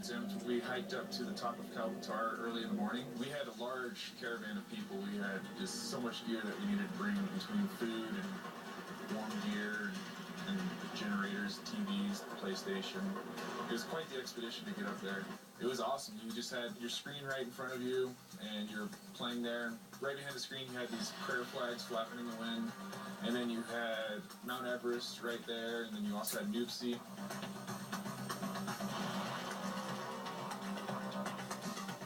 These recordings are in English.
exempt. We hiked up to the top of Calvatar early in the morning. We had a large caravan of people. We had just so much gear that we needed to bring between food and warm gear and generators, TVs, PlayStation. It was quite the expedition to get up there. It was awesome. You just had your screen right in front of you, and you're playing there. Right behind the screen, you had these prayer flags flapping in the wind, and then you had Mount Everest right there, and then you also had Nupsi.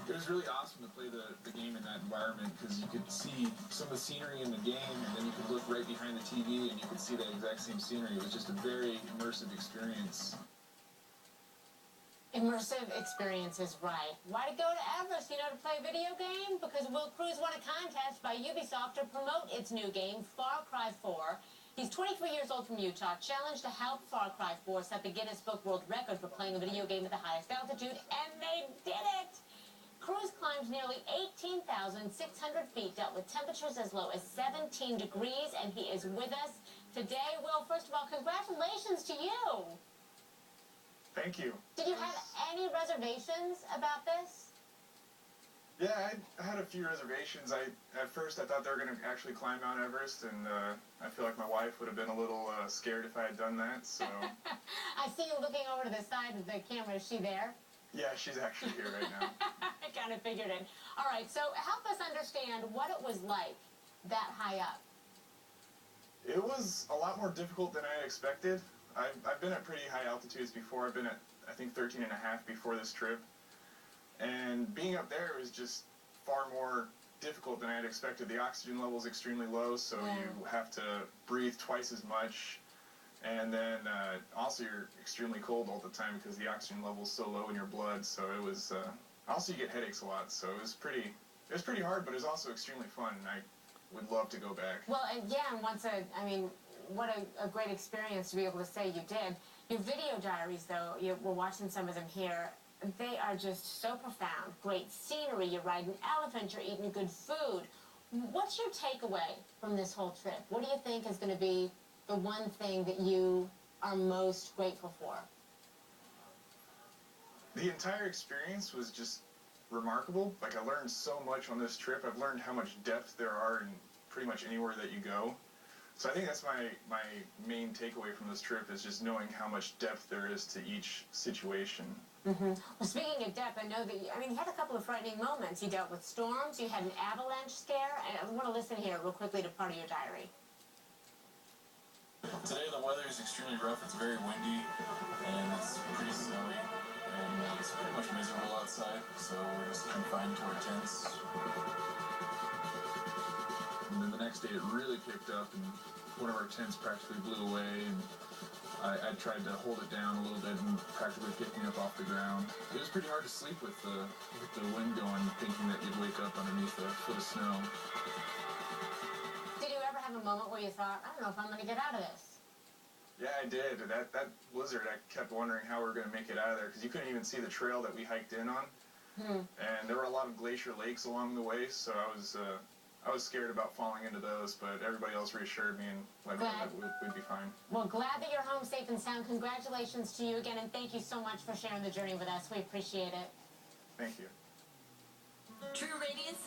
It was really awesome to play the game in that environment because you could see some of the scenery in the game, and then you could look right behind the TV and you could see that exact same scenery. It was just a very immersive experience. Immersive experience is right. Why go to Everest, to play a video game? Because Will Cruz won a contest by Ubisoft to promote its new game, Farcry 4. He's 23 years old from Utah, challenged to help Farcry 4 set the Guinness Book World Record for playing a video game at the highest altitude, and they did it! Cruz climbed nearly 18,600 feet, dealt with temperatures as low as 17 degrees, and he is with us today. Will, first of all, congratulations to you! Thank you. Did you have any reservations about this? Yeah, I had a few reservations. At first I thought they were going to actually climb Mount Everest, and I feel like my wife would have been a little scared if I had done that, so... I see you looking over to the side of the camera. Is she there? Yeah, she's actually here right now. I kind of figured it. All right, so help us understand what it was like that high up. It was a lot more difficult than I had expected. I've been at pretty high altitudes before. I've been at, I think, 13 and a half before this trip. And being up there was just far more difficult than I had expected. The oxygen level is extremely low, so you have to breathe twice as much. And then also you're extremely cold all the time because the oxygen level is so low in your blood. So it was, also you get headaches a lot. So it was pretty hard, but it was also extremely fun. And I would love to go back. Well, and what a great experience to be able to say you did. Your video diaries, though, we're watching some of them here. They are just so profound. Great scenery, you ride an elephant, you're eating good food. What's your takeaway from this whole trip? What do you think is going to be the one thing that you are most grateful for? The entire experience was just remarkable. Like, I learned so much on this trip. I've learned how much depth there are in pretty much anywhere that you go. So I think that's my main takeaway from this trip is just knowing how much depth there is to each situation. Well, speaking of depth, I know that, you had a couple of frightening moments. You dealt with storms, you had an avalanche scare, and I want to listen here real quickly to part of your diary. Today the weather is extremely rough. It's very windy, and it's pretty snowy, and it's pretty much miserable outside, so we're just confined to our tents. And then the next day it really picked up, and one of our tents practically blew away, and I tried to hold it down a little bit and practically picked me up off the ground. It was pretty hard to sleep with the wind going, thinking that you'd wake up underneath a foot of snow. Did you ever have a moment where you thought, I don't know if I'm going to get out of this? Yeah, I did. That blizzard, I kept wondering how we were going to make it out of there, because you couldn't even see the trail that we hiked in on. And there were a lot of glacier lakes along the way, so I was scared about falling into those, but everybody else reassured me and let me know that we'd be fine. Well, glad that you're home safe and sound. Congratulations to you again, and thank you so much for sharing the journey with us. We appreciate it. Thank you. True Radiance.